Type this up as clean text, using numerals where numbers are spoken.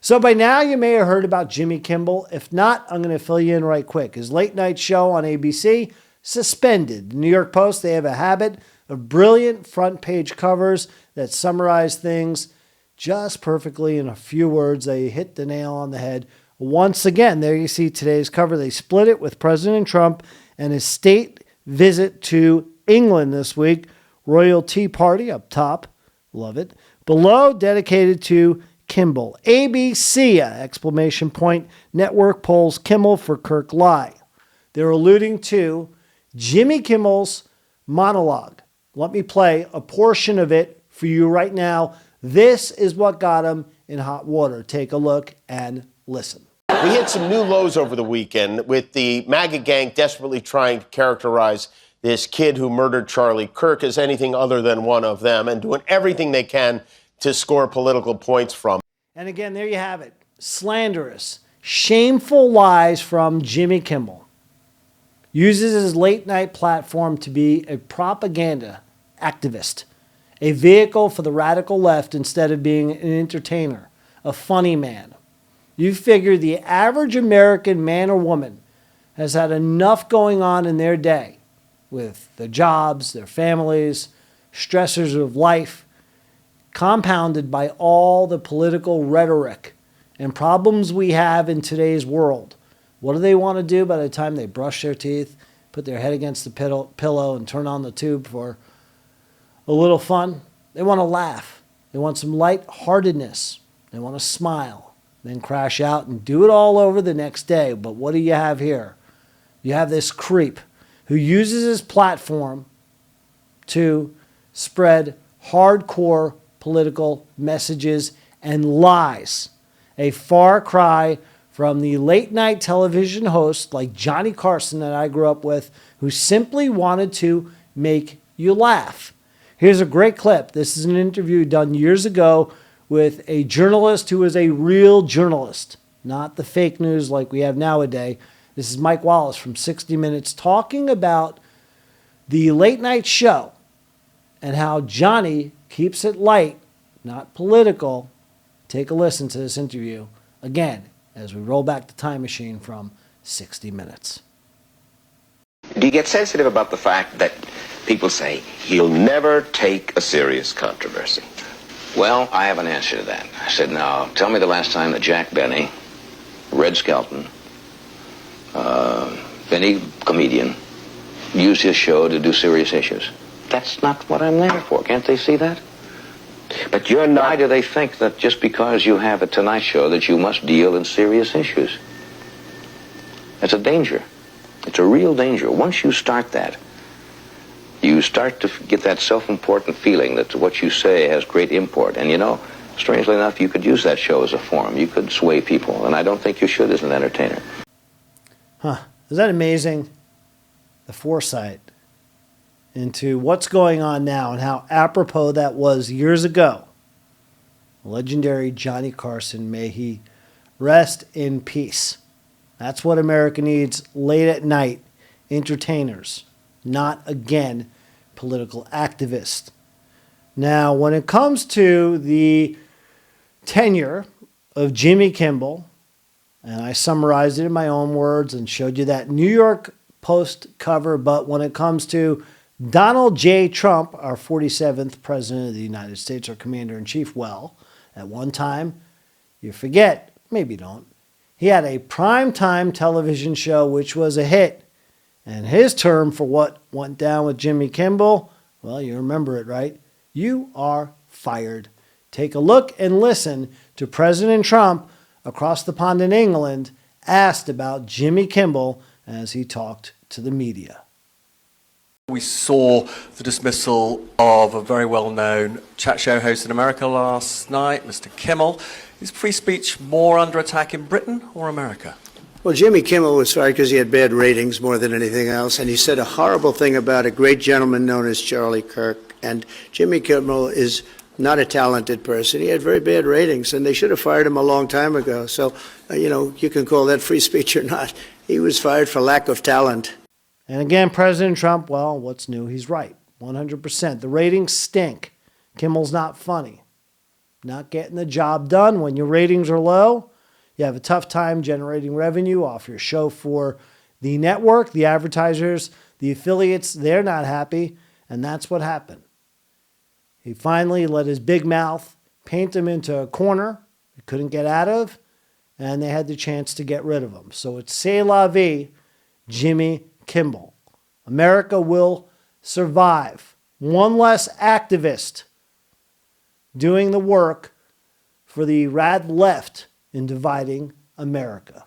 So by now you may have heard about Jimmy Kimmel. If not, I'm going to fill you in right quick. His late night show on ABC suspended. The New York Post, they have a habit of brilliant front page covers that summarize things just perfectly in a few words. They hit the nail on the head. Once again, there you see today's cover. They split it with President Trump and his state visit to England this week. Royal Tea Party up top. Love it. Below, dedicated to Kimmel. ABC, exclamation point. Network polls Kimmel for Kirk lie. They're alluding to Jimmy Kimmel's monologue. Let me play a portion of it for you right now. This is what got him in hot water. Take a look and listen. We hit some new lows over the weekend with the MAGA gang desperately trying to characterize this kid who murdered Charlie Kirk as anything other than one of them and doing everything they can to score political points from. And again, there you have it. Slanderous, shameful lies from Jimmy Kimmel. Uses his late night platform to be a propaganda activist, a vehicle for the radical left instead of being an entertainer, a funny man. You figure the average American man or woman has had enough going on in their day with their jobs, their families, stressors of life, compounded by all the political rhetoric and problems we have in today's world. What do they want to do by the time they brush their teeth, put their head against the pillow and turn on the tube for a little fun? They want to laugh. They want some lightheartedness. They want to smile, then crash out and do it all over the next day. But what do you have here? You have this creep who uses his platform to spread hardcore political messages and lies. A far cry from the late night television host like Johnny Carson that I grew up with, who simply wanted to make you laugh. Here's a great clip. This is an interview done years ago with a journalist who is a real journalist, not the fake news like we have nowadays. This is Mike Wallace from 60 Minutes talking about the late night show and how Johnny keeps it light, not political. Take a listen to this interview again as we roll back the time machine from 60 Minutes. Do you get sensitive about the fact that people say he'll never take a serious controversy? Well, I have an answer to that. I said, now, tell me the last time that Jack Benny, Red Skelton, any comedian, used his show to do serious issues. That's not what I'm there for. Can't they see that? But you're not... Why do they think that just because you have a Tonight Show that you must deal in serious issues? It's a danger. It's a real danger. Once you start that, you start to get that self-important feeling that what you say has great import. And you know, strangely enough, you could use that show as a forum. You could sway people, and I don't think you should as an entertainer. Huh. Is that amazing? The foresight into what's going on now and how apropos that was years ago. Legendary Johnny Carson, may he rest in peace. That's what America needs late at night. Entertainers, not, again, political activists. Now, when it comes to the tenure of Jimmy Kimmel, and I summarized it in my own words and showed you that New York Post cover, but when it comes to Donald J. Trump, our 47th president of the United States, our commander-in-chief, well, at one time, you forget, maybe you don't, he had a primetime television show which was a hit. And his term for what went down with Jimmy Kimmel, well, you remember it, right? You are fired. Take a look and listen to President Trump across the pond in England asked about Jimmy Kimmel as he talked to the media. We saw the dismissal of a very well-known chat show host in America last night, Mr. Kimmel. Is free speech more under attack in Britain or America? Well, Jimmy Kimmel was fired because he had bad ratings more than anything else, and he said a horrible thing about a great gentleman known as Charlie Kirk. And Jimmy Kimmel is not a talented person. He had very bad ratings, and they should have fired him a long time ago. So, you can call that free speech or not. He was fired for lack of talent. And again, President Trump, well, what's new? He's right. 100%. The ratings stink. Kimmel's not funny. not getting the job done. When your ratings are low, you have a tough time generating revenue off your show for the network, the advertisers, the affiliates. They're not happy, and that's what happened. He finally let his big mouth paint him into a corner he couldn't get out of, and they had the chance to get rid of him. So it's c'est la vie, Jimmy Kimmel. America will survive. One less activist doing the work for the rad left in dividing America.